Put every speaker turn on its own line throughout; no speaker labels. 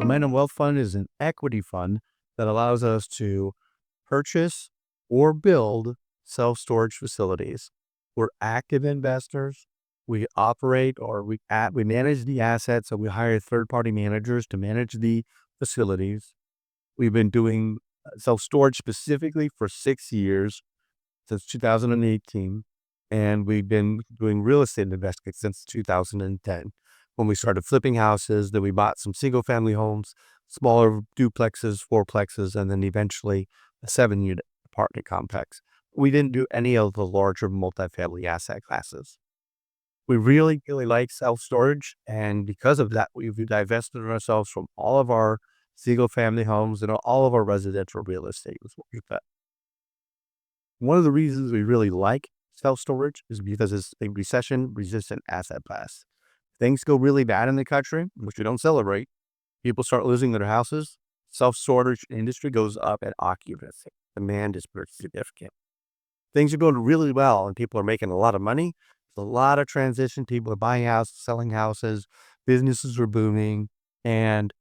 Momentum Wealth Fund is an equity fund that allows us to purchase or build self-storage facilities. We're active investors. We operate or we manage the assets, so we hire third-party managers to manage the facilities. We've been doing self-storage specifically for 6 years, since 2018, and we've been doing real estate investing since 2010, when we started flipping houses. Then we bought some single-family homes, smaller duplexes, fourplexes, and then eventually a 7-unit apartment complex. We didn't do any of the larger multifamily asset classes. We really, really like self-storage, and because of that, we've divested ourselves from all of our single-family homes and all of our residential real estate. One of the reasons we really like self-storage is because it's a recession-resistant asset class. Things go really bad in the country, which we don't celebrate. People start losing their houses. Self-storage industry goes up and occupancy. Demand is pretty significant. Things are going really well and people are making a lot of money. There's a lot of transition. People are buying houses, selling houses. Businesses are booming, and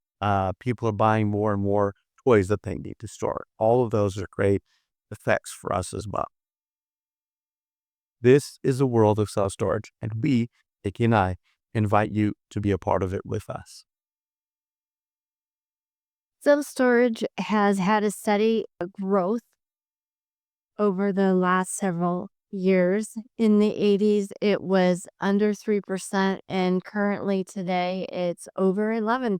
people are buying more and more toys that they need to store. All of those are great effects for us as well. This is a world of self-storage, and we, Nicki and I, invite you to be a part of it with us.
Self-storage has had a steady growth over the last several years. In the 80s, it was under 3%, and currently today, it's over 11%.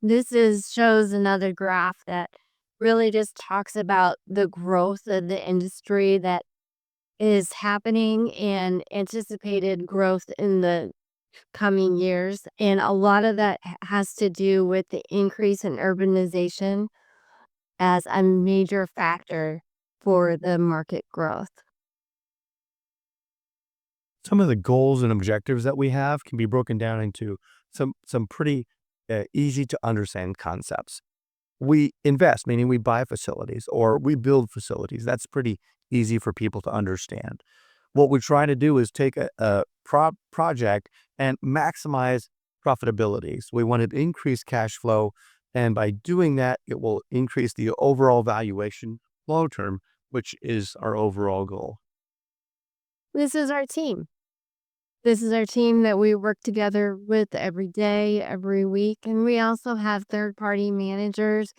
This shows another graph that really just talks about the growth of the industry that is happening and anticipated growth in the coming years. And a lot of that has to do with the increase in urbanization as a major factor for the market growth.
Some of the goals and objectives that we have can be broken down into some pretty easy to understand concepts. We invest, meaning we buy facilities or we build facilities. That's pretty easy for people to understand. What we're trying to do is take a project and maximize profitability. So we want to increase cash flow, and by doing that, it will increase the overall valuation long term, which is our overall goal.
This is our team. This is our team that we work together with every day, every week. And we also have third-party managers,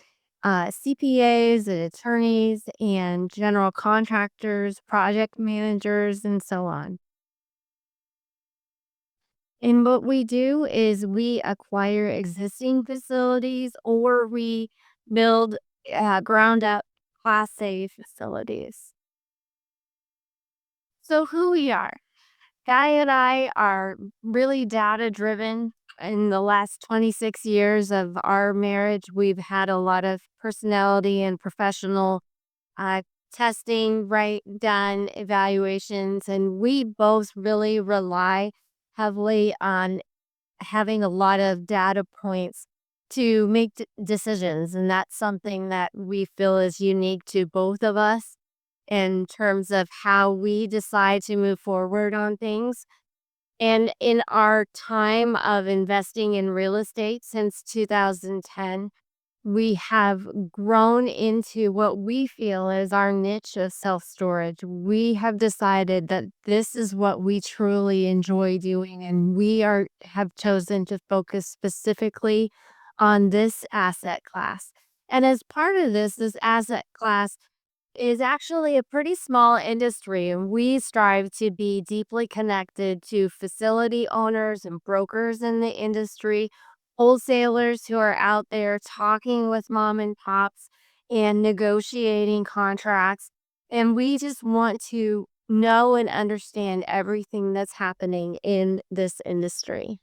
CPAs and attorneys and general contractors, project managers, and so on. And what we do is we acquire existing facilities or we build ground up Class A facilities. So who we are. Guy and I are really data driven. In the last 26 years of our marriage, we've had a lot of personality and professional testing, done evaluations, and we both really rely heavily on having a lot of data points to make decisions. And that's something that we feel is unique to both of us in terms of how we decide to move forward on things. And in our time of investing in real estate since 2010, we have grown into what we feel is our niche of self-storage. We have decided that this is what we truly enjoy doing, and we have chosen to focus specifically on this asset class. And as part of this asset class is actually a pretty small industry, and we strive to be deeply connected to facility owners and brokers in the industry, wholesalers who are out there talking with mom and pops and negotiating contracts. And we just want to know and understand everything that's happening in this industry.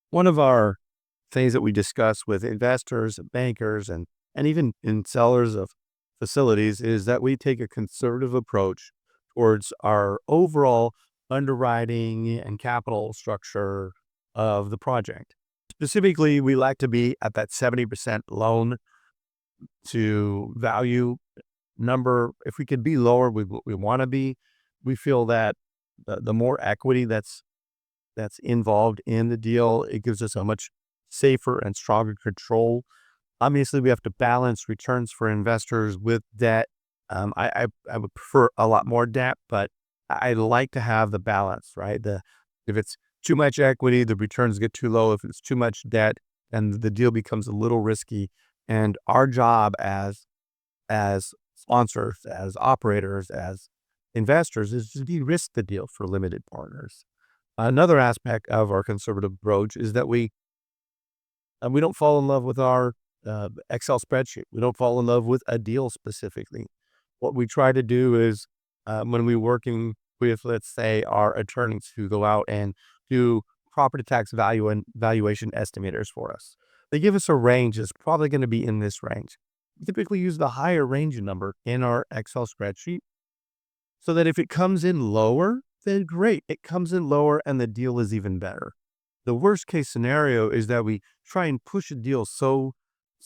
One of our things that we discuss with investors and bankers and even in sellers of facilities is that we take a conservative approach towards our overall underwriting and capital structure of the project. Specifically, we like to be at that 70% loan to value number. If we could be lower, we want to be. We feel that the more equity that's involved in the deal, it gives us a much safer and stronger control. Obviously, we have to balance returns for investors with debt. I would prefer a lot more debt, but I like to have the balance, right? If it's too much equity, the returns get too low. If it's too much debt, then the deal becomes a little risky. And our job as sponsors, as operators, as investors is to de-risk the deal for limited partners. Another aspect of our conservative approach is that we don't fall in love with our Excel spreadsheet. We don't fall in love with a deal specifically. What we try to do is when we're working with, let's say, our attorneys who go out and do property tax value and valuation estimators for us, they give us a range that's probably going to be in this range. We typically use the higher range number in our Excel spreadsheet so that if it comes in lower, then great. It comes in lower and the deal is even better. The worst case scenario is that we try and push a deal so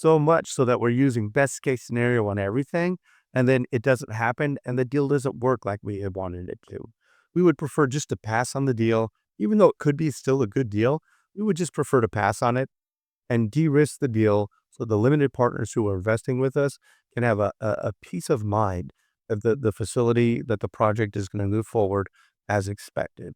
much so that we're using best case scenario on everything, and then it doesn't happen and the deal doesn't work like we had wanted it to. We would prefer just to pass on the deal, even though it could be still a good deal. We would just prefer to pass on it and de-risk the deal so the limited partners who are investing with us can have a peace of mind that the facility, that the project is going to move forward as expected.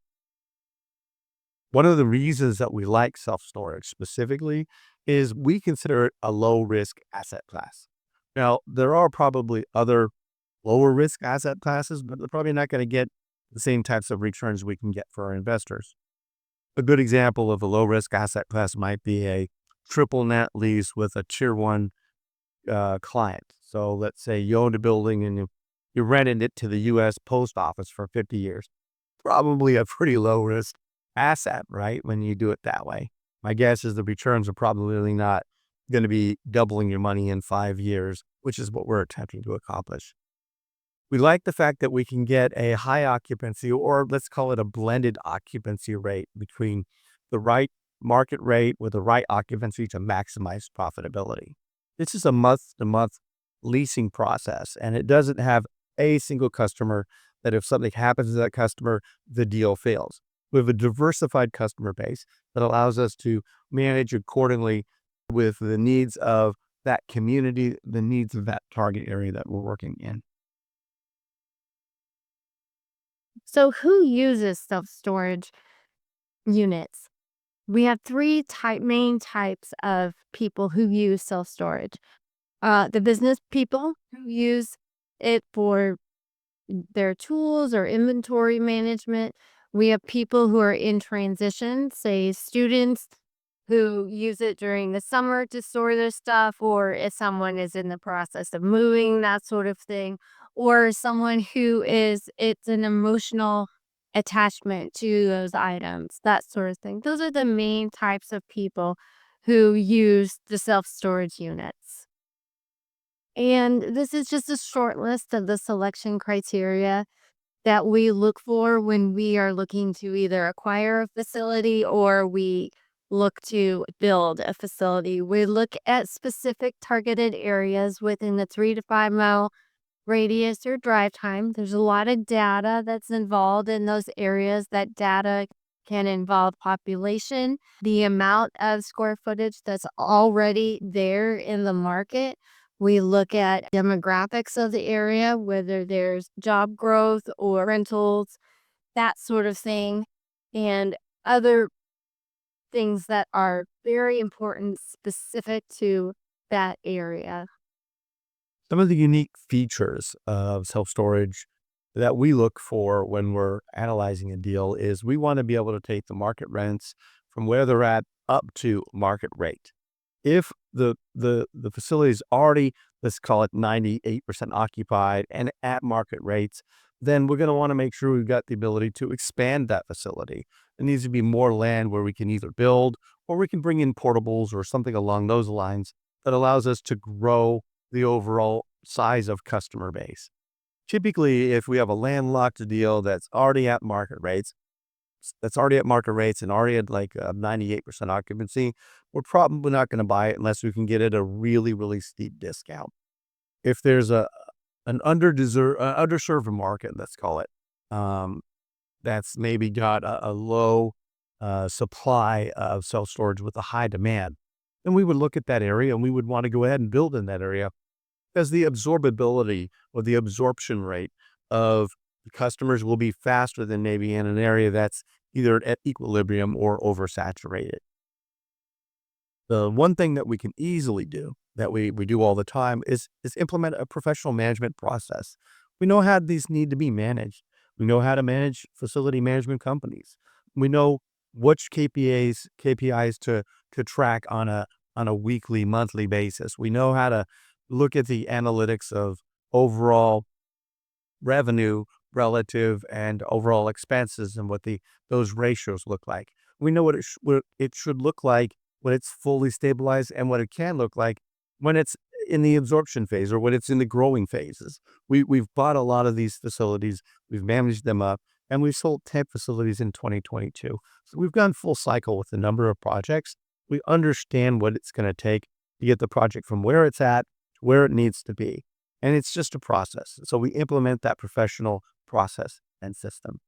One of the reasons that we like self-storage specifically is we consider it a low-risk asset class. Now, there are probably other lower risk asset classes, but they're probably not going to get the same types of returns we can get for our investors. A good example of a low risk asset class might be a triple net lease with a tier one client. So let's say you own a building and you rented it to the U.S. Post Office for 50 years. Probably a pretty low risk asset, right? When you do it that way. My guess is the returns are probably not going to be doubling your money in 5 years, which is what we're attempting to accomplish. We like the fact that we can get a high occupancy, or let's call it a blended occupancy rate, between the right market rate with the right occupancy to maximize profitability. This is a month-to-month leasing process, and it doesn't have a single customer that if something happens to that customer, the deal fails. We have a diversified customer base that allows us to manage accordingly with the needs of that community, the needs of that target area that we're working in.
So, who uses self storage units? We have three main types of people who use self storage. The business people who use it for their tools or inventory management. We have people who are in transition, say students who use it during the summer to store their stuff, or if someone is in the process of moving, that sort of thing, or someone who it's an emotional attachment to those items, that sort of thing. Those are the main types of people who use the self storage units. And this is just a short list of the selection criteria that we look for when we are looking to either acquire a facility or we look to build a facility. We look at specific targeted areas within the 3 to 5 mile radius or drive time. There's a lot of data that's involved in those areas. That data can involve population, the amount of square footage that's already there in the market. We look at demographics of the area, whether there's job growth or rentals, that sort of thing, and other things that are very important specific to that area.
Some of the unique features of self-storage that we look for when we're analyzing a deal is we want to be able to take the market rents from where they're at up to market rate. If the facility is already, let's call it 98% occupied and at market rates, then we're going to want to make sure we've got the ability to expand that facility. There needs to be more land where we can either build or we can bring in portables or something along those lines that allows us to grow the overall size of customer base. Typically, if we have a landlocked deal that's already at market rates and already at like 98% occupancy, we're probably not going to buy it unless we can get it a really, really steep discount. If there's an underserved market, let's call it, that's maybe got a low supply of self-storage with a high demand, then we would look at that area and we would want to go ahead and build in that area because the absorbability or the absorption rate of the customers will be faster than maybe in an area that's either at equilibrium or oversaturated. The one thing that we can easily do that we do all the time is implement a professional management process. We know how these need to be managed. We know how to manage facility management companies. We know which KPIs to track on a weekly, monthly basis. We know how to look at the analytics of overall revenue relative and overall expenses and what those ratios look like. We know what it should look like when it's fully stabilized and what it can look like when it's in the absorption phase or when it's in the growing phases. We've bought a lot of these facilities, we've managed them up, and we've sold 10 facilities in 2022. So we've gone full cycle with a number of projects. We understand what it's going to take to get the project from where it's at to where it needs to be. And it's just a process. So we implement that professional process and system.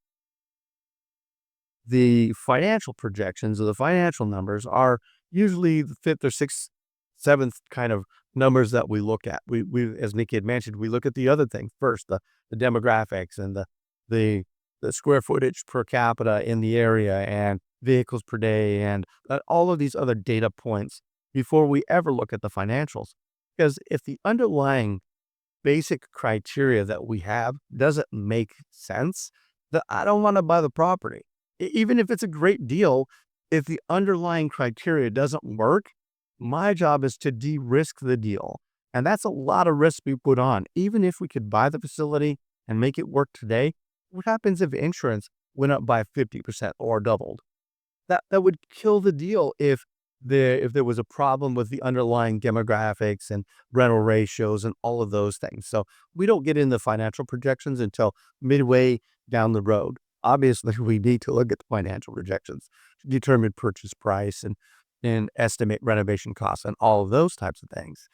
The financial projections or the financial numbers are usually the fifth or sixth, seventh kind of numbers that we look at. We as Nicki had mentioned, we look at the other things first, the demographics and the the square footage per capita in the area and vehicles per day and all of these other data points before we ever look at the financials. Because if the underlying basic criteria that we have doesn't make sense, that I don't want to buy the property. Even if it's a great deal, if the underlying criteria doesn't work, my job is to de-risk the deal. And that's a lot of risk we put on. Even if we could buy the facility and make it work today, what happens if insurance went up by 50% or doubled? That would kill the deal if there was a problem with the underlying demographics and rental ratios and all of those things. So we don't get into financial projections until midway down the road. Obviously, we need to look at the financial projections to determine purchase price and estimate renovation costs and all of those types of things.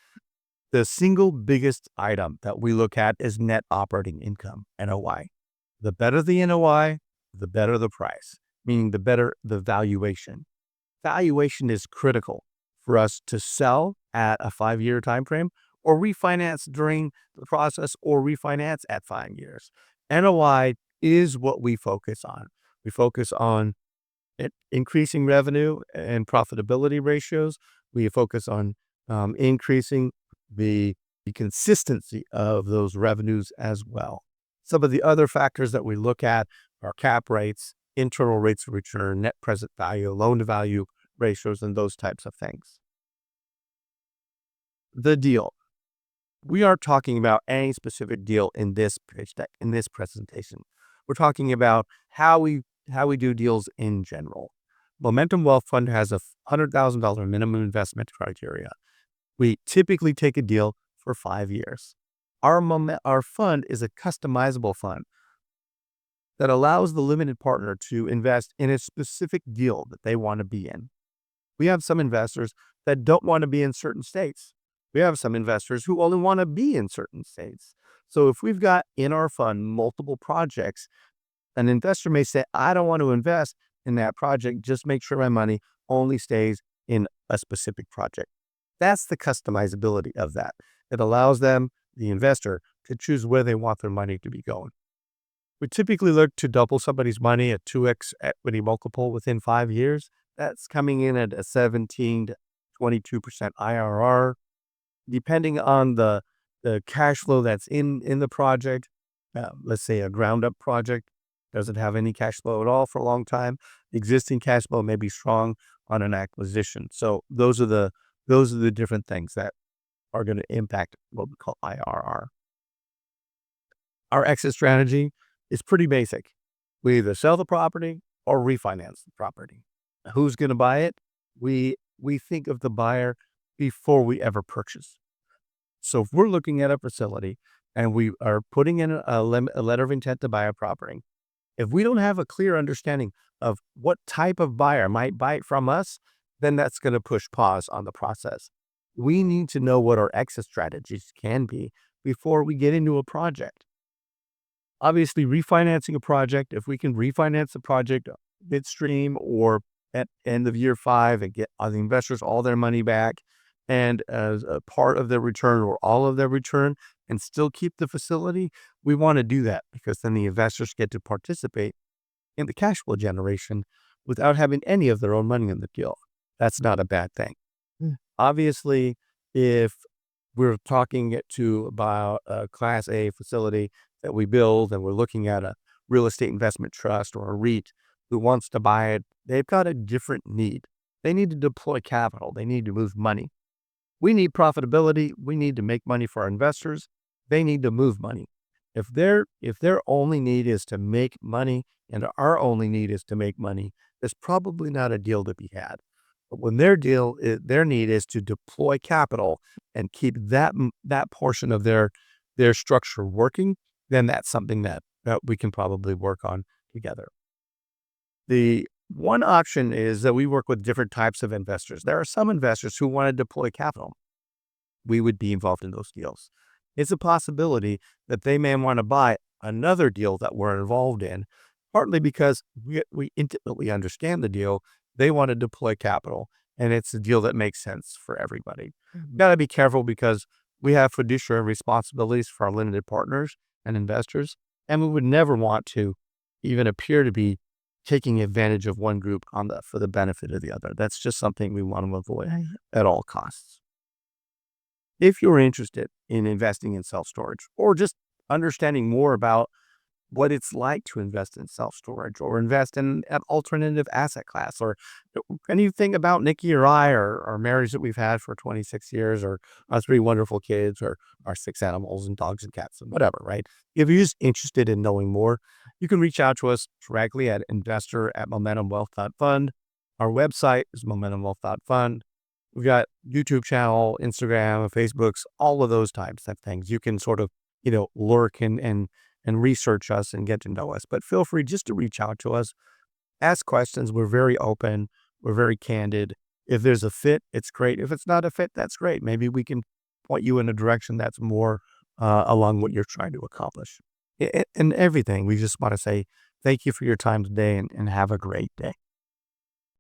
The single biggest item that we look at is net operating income, NOI. The better the NOI, the better the price, meaning the better the valuation. Valuation is critical for us to sell at a 5-year time frame or refinance during the process or refinance at 5 years. NOI is what we focus on. We focus on increasing revenue and profitability ratios. We focus on increasing the consistency of those revenues as well. Some of the other factors that we look at are cap rates, internal rates of return, net present value, loan to value ratios, and those types of things. The deal. We aren't talking about any specific deal in this pitch deck, in this presentation. We're talking about how we do deals in general. Momentum Wealth Fund has a $100,000 minimum investment criteria. We typically take a deal for 5 years. Our fund is a customizable fund that allows the limited partner to invest in a specific deal that they want to be in. We have some investors that don't want to be in certain states. We have some investors who only want to be in certain states. So if we've got in our fund multiple projects, an investor may say, I don't want to invest in that project, just make sure my money only stays in a specific project. That's the customizability of that. It allows them, the investor, to choose where they want their money to be going. We typically look to double somebody's money at 2x equity multiple within 5 years. That's coming in at a 17 to 22% IRR. Depending on the cash flow that's in the project, let's say a ground up project doesn't have any cash flow at all for a long time. Existing cash flow may be strong on an acquisition. So those are the different things that are going to impact what we call IRR. Our exit strategy is pretty basic. We either sell the property or refinance the property. Who's going to buy it? We think of the buyer before we ever purchase. So if we're looking at a facility and we are putting in a letter of intent to buy a property, if we don't have a clear understanding of what type of buyer might buy it from us, then that's going to push pause on the process. We need to know what our exit strategies can be before we get into a project. Obviously, refinancing a project, if we can refinance the project midstream or at end of year 5 and get the investors all their money back and as a part of their return or all of their return and still keep the facility, we want to do that because then the investors get to participate in the cash flow generation without having any of their own money in the deal. That's not a bad thing. Obviously, if we're talking to about a Class A facility that we build and we're looking at a real estate investment trust or a REIT who wants to buy it, they've got a different need. They need to deploy capital. They need to move money. We need profitability. We need to make money for our investors. They need to move money. If their only need is to make money and our only need is to make money, there's probably not a deal to be had. But when their need is to deploy capital and keep that portion of their structure working, then that's something that we can probably work on together. The one option is that we work with different types of investors. There are some investors who want to deploy capital. We would be involved in those deals. It's a possibility that they may want to buy another deal that we're involved in, partly because we intimately understand the deal. They want to deploy capital, and it's a deal that makes sense for everybody. Got to be careful because we have fiduciary responsibilities for our limited partners and investors, and we would never want to even appear to be taking advantage of one group for the benefit of the other. That's just something we want to avoid at all costs. If you're interested in investing in self-storage or just understanding more about what it's like to invest in self-storage or invest in an alternative asset class or anything about Nicki or I or our marriage that we've had for 26 years or our 3 wonderful kids or our 6 animals and dogs and cats and whatever, right? If you're just interested in knowing more, you can reach out to us directly at investor@momentumwealth.fund. Our website is momentumwealth.fund. We've got YouTube channel, Instagram, Facebooks, all of those types of things. You can sort of, lurk and research us and get to know us. But feel free just to reach out to us, ask questions. We're very open. We're very candid. If there's a fit, it's great. If it's not a fit, that's great. Maybe we can point you in a direction that's more along what you're trying to accomplish. And everything, we just want to say thank you for your time today and have a great day.